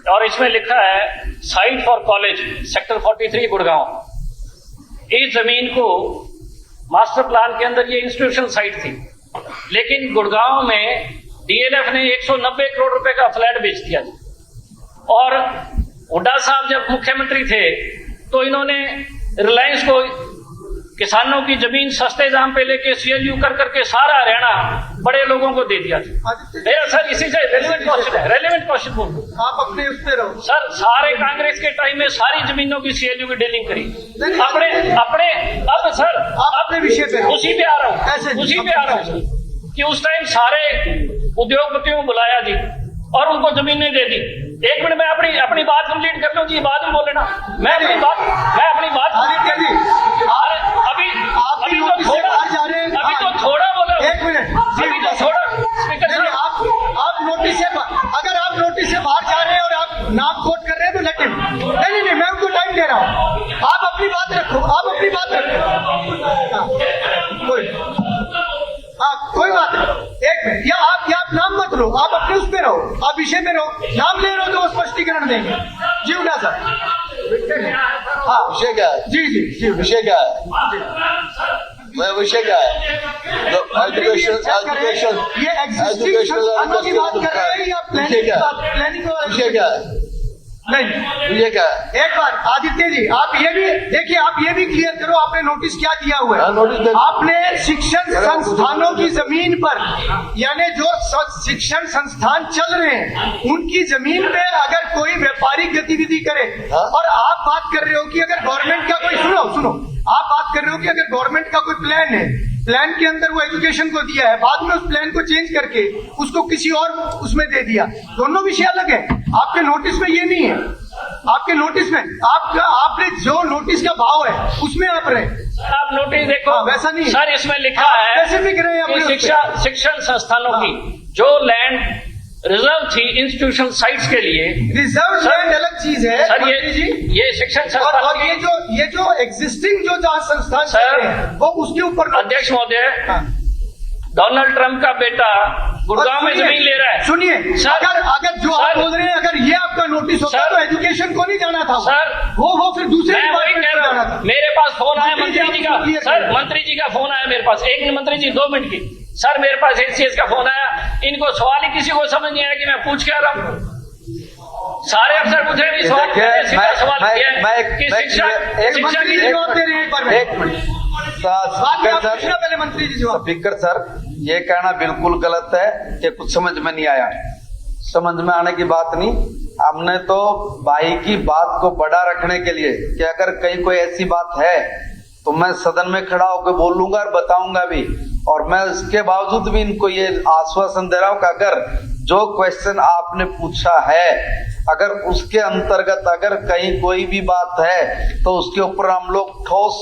और इसमें लिखा है site for college sector 43 Gurgaon. इस जमीन को मास्टर प्लान के अंदर ये इंस्टीट्यूशनल साइट थी, लेकिन गुड़गांव में डीएलएफ ने 190 करोड़ रुपए का फ्लैट बेच दिया। और हुड्डा साहब जब मुख्यमंत्री थे तो इन्होंने रिलायंस को किसानों की जमीन सस्ते दाम पे लेके सीएलयू कर करके सारा हरियाणा बड़े लोगों को दे दिया था। मेरा सर इसी से रेलिवेंट क्वेश्चन है, रेलिवेंट क्वेश्चन बोल दो आप अपने उस पे रहो सर। सारे कांग्रेस के टाइम में सारी जमीनों की सीएलयू की डीलिंग करी अपने अपने। अब सर आप अपने विषय पे उसी पे आ रहा हूँ, उसी पे आ रहा हूँ कि उस टाइम सारे उद्योगपतियों को बुलाया जी और उनको जमीनें दे दी। एक मिनट मैं अपनी बात कंप्लीट कर लूं जी, बाद में बोले ना। मैं अपनी बात आदित्य जी अभी तो थोड़ा बोला। एक मिनट, अभी तो थोड़ा स्पीकर साहब आप नोटिस से अगर आप नोटिस से बाहर जा रहे हैं और आप नाम कोट कर रहे हैं तो लेकिन नहीं मैं उनको टाइम दे रहा हूँ। आप अपनी बात रखो, कोई बात नहीं। एक मिनट, या आप नाम मत लो, आप अपने उस पे रहो, आप विषय में रहो। नाम ले रहे हो तो वो स्पष्टीकरण देंगे। जी उड़ा सर, हाँ विषय क्या है? जी विषय क्या है? विषय क्या है? एजुकेशन ये एजुकेशन की बात कर रहे हैं या प्लानिंग विषय क्या है? नहीं विषय क्या है? एक बार आदित्य जी आप ये भी देखिए, आप ये भी क्लियर करो आपने नोटिस क्या दिया हुआ है। नोटिस आपने शिक्षण संस्थानों की जमीन पर, यानी जो शिक्षण संस्थान चल रहे हैं उनकी जमीन पे अगर कोई व्यापारिक गतिविधि करे और आप बात कर रहे हो कि अगर गवर्नमेंट का कोई सुनो आप बात कर रहे हो कि अगर गवर्नमेंट का कोई प्लान है, प्लान के अंदर वो एजुकेशन को दिया है, बाद में उस प्लान को चेंज करके उसको किसी और उसमें दे दिया, दोनों विषय अलग है। आपके नोटिस में ये नहीं है। आपके नोटिस में आपने जो नोटिस का भाव है उसमें आप रहे। आप नोटिस देखो वैसा नहीं सर, इसमें लिखा है स्पेसिफिक रहे शिक्षण संस्थानों की जो लैंड रिजर्व थी इंस्टीट्यूशनल साइट्स के लिए। रिजर्व लैंड अलग चीज है सर, ये शिक्षण संस्थान और ये जो एग्जिस्टिंग जो जहाँ संस्थान सर वो उसके ऊपर। अध्यक्ष महोदय, डोनाल्ड ट्रंप का बेटा गुड़गांव में जमीन ले रहा है। सुनिए अगर जो आप बोल रहे हैं अगर ये आपका नोटिस होता तो एजुकेशन को नहीं जाना था सर, वो फिर दूसरे डिपार्टमेंट को जाना था। मेरे पास फोन आया मंत्री जी का, सर मंत्री जी का फोन आया मेरे पास। एक मिनट मंत्री जी, 2 मिनट की। सर मेरे पास एसीएस का फोन आया, इनको सवाल ही किसी को समझ नहीं आया कि मैं पूछ क्या रहा हूँ। सारे अफसर पूछ रहे हैं सवाल किया कि शिक्षा की जरूरत दे रहे हैं। एक मिनट पहले मंत्री जी जवाब। स्पीकर सर, ये कहना बिल्कुल गलत है कि कुछ समझ में नहीं आया। समझ में आने की बात नहीं, हमने तो भाई की बात को बड़ा रखने के लिए कि अगर कहीं कोई ऐसी बात है तो मैं सदन में खड़ा होकर बोलूंगा और बताऊंगा भी। और मैं इसके बावजूद भी इनको ये आश्वासन दे रहा हूं कि अगर जो क्वेश्चन आपने पूछा है अगर उसके अंतर्गत अगर कहीं कोई भी बात है तो उसके ऊपर हम लोग ठोस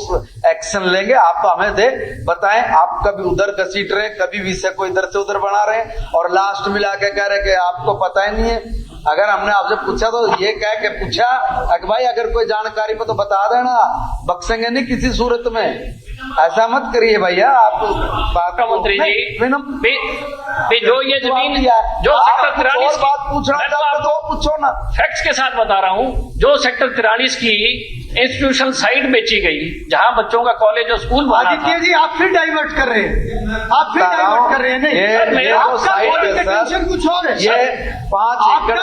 एक्शन लेंगे। आप हमें बताएं, आप कभी उधर घसीट रहे, कभी विषय को इधर से उधर बना रहे और लास्ट में लाके कह रहे कि आपको पता ही नहीं है। अगर हमने आपसे पूछा तो ये कह के पूछा कि भाई अगर कोई जानकारी पे तो बता देना, बख्शेंगे नहीं किसी सूरत में। ऐसा मत करिए भैया। आप मंत्री जी जो ये जमीन जो सेक्टर 43 बात पूछ रहा था तो पूछो ना। फैक्ट्स के साथ बता रहा हूँ, जो सेक्टर 43 की इंस्टीट्यूशनल साइट बेची गई जहां बच्चों का कॉलेज और स्कूल बना था। आदित्य जी आप फिर डाइवर्ट कर रहे हैं, आप फिर डाइवर्ट कर रहे हैं। नहीं आपका क्वालिफिकेशन कुछ और है। ये 5 एकड़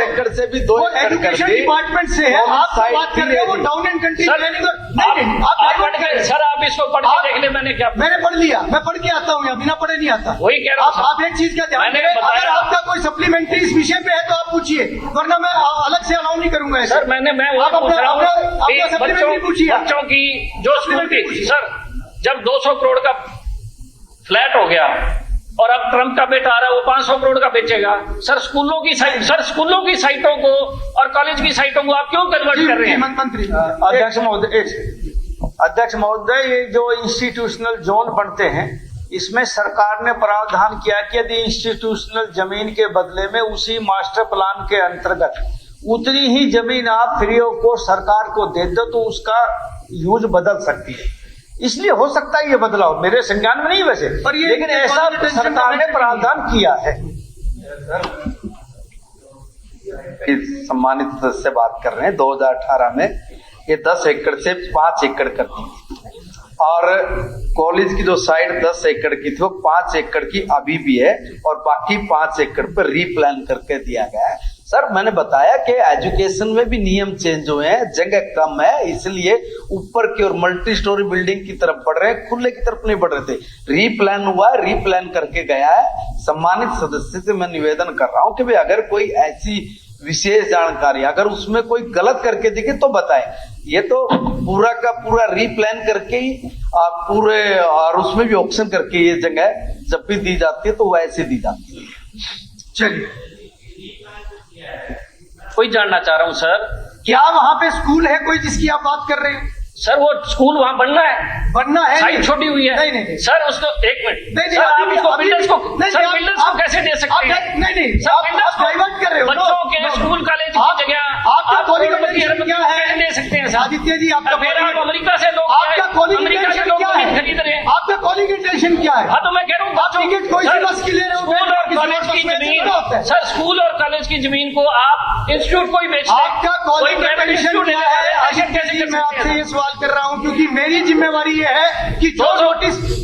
एकड़ से भी 2 एकड़ एजुकेशन डिपार्टमेंट से है। आप बात कर रहे हो वो town and country planning. Sir आप इसको पढ़ के देख ले, मैंने पढ़ लिया, मैं पढ़ के आता हूँ, बिना पढ़े नहीं आता। वही कह रहा हूँ। आप एक चीज का ध्यान रखें, अगर आपका कोई सप्लीमेंट्री इस विषय पे है तो आप पूछिए, वरना मैं अलग से अलाउ नहीं करूंगा। सर बच्चों की जो स्कूल की सर, जब 200 करोड़ का फ्लैट हो गया और अब ट्रंप का बेटा आ रहा है वो 500 करोड़ का बेचेगा। सर स्कूलों की साइटों को और कॉलेज की साइटों को आप क्यों कन्वर्ट कर रहे हैं? मंत्री अध्यक्ष महोदय, ये जो इंस्टीट्यूशनल जोन बनते हैं इसमें सरकार ने प्रावधान किया कि यदि इंस्टीट्यूशनल जमीन के बदले में उसी मास्टर प्लान के अंतर्गत उतनी ही जमीन आप फ्री ऑफ कॉस्ट सरकार को दे दो तो उसका यूज बदल सकती है। इसलिए हो सकता है ये बदलाव, मेरे संज्ञान में नहीं वैसे, पर ये लेकिन ऐसा सरकार ने प्रावधान किया है। की सम्मानित सदस्य बात कर रहे हैं, 2018 में ये 10 एकड़ से 5 एकड़ कर दी थी, और कॉलेज की जो साइड 10 एकड़ की थी वो 5 एकड़ की अभी भी है, और बाकी 5 एकड़ पर रीप्लान करके दिया गया है। सर मैंने बताया कि एजुकेशन में भी नियम चेंज हुए हैं, जगह कम है, इसलिए ऊपर की और मल्टी स्टोरी बिल्डिंग की तरफ बढ़ रहे हैं, खुले की तरफ नहीं बढ़ रहे थे। रीप्लान हुआ है, रीप्लान करके गया है। सम्मानित सदस्य से मैं निवेदन कर रहा हूं कि भाई अगर कोई ऐसी विशेष जानकारी अगर उसमें कोई गलत करके दिखे तो बताएं। ये तो पूरा का पूरा रीप्लान करके ही पूरे, और उसमें भी ऑप्शन करके ये जगह जब भी दी जाती है तो वैसे दी जाती है। चलिए, कोई जानना चाह रहा हूं सर, क्या वहां पे स्कूल है कोई जिसकी आप बात कर रहे हैं? सर वो स्कूल वहां बनना है, बनना है, साइट छोटी हुई है। नहीं सर उसको एक मिनट, नहीं सर आप इसको बिल्डर्स को, नहीं, सर आप- बिल्डर्स को आप- कैसे दे सकते हैं? नहीं सर आप बिल्डर्स को डाइवर्ट कर रहे हो। बच्चों के स्कूल कॉलेज की जगह आपका आप क्वालिफिकेशन क्या है? कैसे दे सकते हैं सर? आदित्य जी, आपका फिर आप अमेरिका से लोग आपका अमेरिका क्वालिफिकेशन से लोग क्या जमीन है? खरीद रहे हैं। आपका क्वालिफिकेशन क्या है? हाँ तो मैं कह रहा हूँ आप टिकट कोई सी बस की ले रहे हो? स्कूल और किसी कॉलेज और की बस में जमीन, थोड़ा होता है। सर स्कूल और कॉलेज की जमीन को आप इंस्टीट्यूट को ही बेच दें। आपका कोई प्राइवेट क्वालिफिकेशन इंस्टीट्यूट क्या है? कैसे आदित्य जी, कर मैं सकते आपसे हैं? ये सवाल कर रहा हूं क्योंकि मेरी जिम्मेवारी ये है कि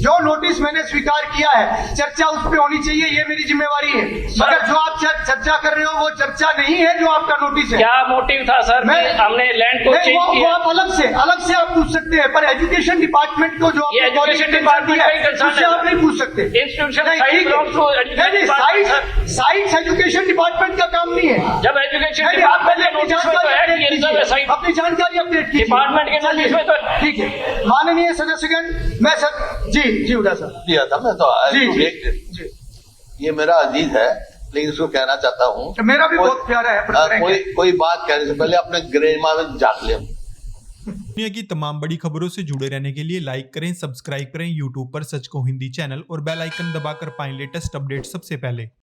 जो नोटिस मैंने स्वीकार किया है, चर्चा उस पे होनी चाहिए, ये मेरी जिम्मेवारी है। मगर जो आप चर्चा कर रहे हो वो चर्चा नहीं है जो आपका नोटिस है। क्या मोटिव था सर? हमने लैंड को चेंज वो किया। आप अलग से आप पूछ सकते हैं, पर एजुकेशन डिपार्टमेंट को जो ये आपने education qualification department दिया का ही concern उससे है। आप नहीं पूछ सकते। Institution नहीं, site ठीक है। belongs to education नहीं, department, साइट्स एजुकेशन डिपार्टमेंट का काम नहीं है। जब एजुकेशन नहीं, आप पहले अपनी डिपार्टमेंट में तो है कि ये रिजर्व है साइट। अपनी जानकारी अपडेट कीजिए। डिपार्टमेंट के चलिए, नोटिस में तो ठीक है। माननीय सदस्यगण, मैं सर जी उड़ा साहब दिया था मैं तो जी, जी, एक ये मेरा अजीज है, लेकिन इसको कहना चाहता हूँ मेरा भी बहुत प्यारा है, पर करेंगे। कोई बात कहने से पहले अपने गरिमा में झांक ले। दुनिया की तमाम बड़ी खबरों से जुड़े रहने के लिए लाइक करें, सब्सक्राइब करें यूट्यूब पर सच को हिंदी चैनल और बेल आइकन दबाकर पाएं लेटेस्ट अपडेट सबसे पहले।